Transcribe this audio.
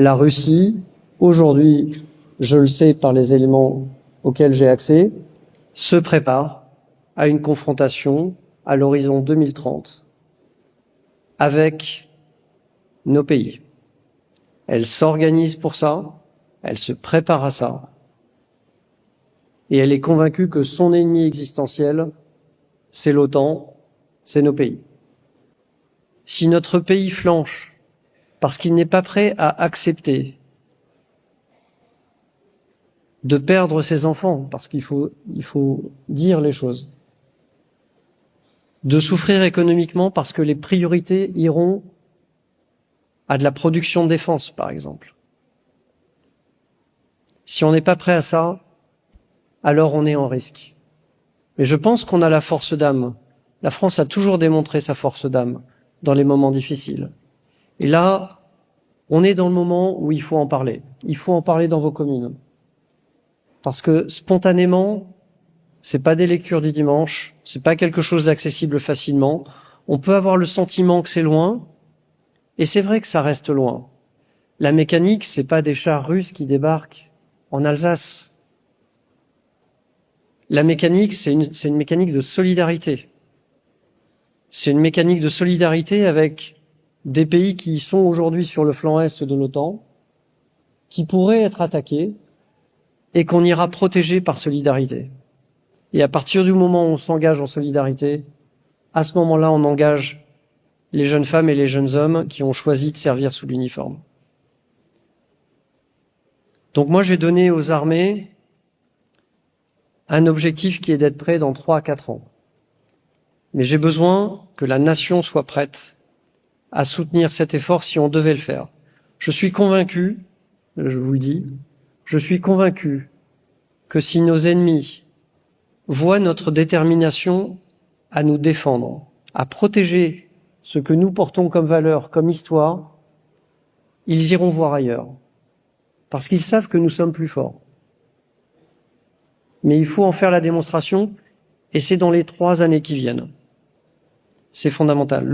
La Russie, aujourd'hui, je le sais par les éléments auxquels j'ai accès, se prépare à une confrontation à l'horizon 2030 avec nos pays. Elle s'organise pour ça, elle se prépare à ça, et elle est convaincue que son ennemi existentiel, c'est l'OTAN, c'est nos pays. Si notre pays flanche parce qu'il n'est pas prêt à accepter de perdre ses enfants, parce qu'il faut dire les choses, de souffrir économiquement parce que les priorités iront à de la production de défense, par exemple. Si on n'est pas prêt à ça, alors on est en risque. Mais je pense qu'on a la force d'âme. La France a toujours démontré sa force d'âme dans les moments difficiles. Et là, on est dans le moment où il faut en parler. Il faut en parler dans vos communes. Parce que spontanément, c'est pas des lectures du dimanche, c'est pas quelque chose d'accessible facilement. On peut avoir le sentiment que c'est loin, et c'est vrai que ça reste loin. La mécanique, c'est pas des chars russes qui débarquent en Alsace. La mécanique, c'est une mécanique de solidarité. C'est une mécanique de solidarité avec des pays qui sont aujourd'hui sur le flanc est de l'OTAN, qui pourraient être attaqués, et qu'on ira protéger par solidarité. Et à partir du moment où on s'engage en solidarité, à ce moment-là, on engage les jeunes femmes et les jeunes hommes qui ont choisi de servir sous l'uniforme. Donc moi, j'ai donné aux armées un objectif qui est d'être prêt dans 3 à 4 ans. Mais j'ai besoin que la nation soit prête à soutenir cet effort si on devait le faire. Je suis convaincu, je vous le dis, je suis convaincu que si nos ennemis voient notre détermination à nous défendre, à protéger ce que nous portons comme valeur, comme histoire, ils iront voir ailleurs. Parce qu'ils savent que nous sommes plus forts. Mais il faut en faire la démonstration, et c'est dans les 3 années qui viennent. C'est fondamental.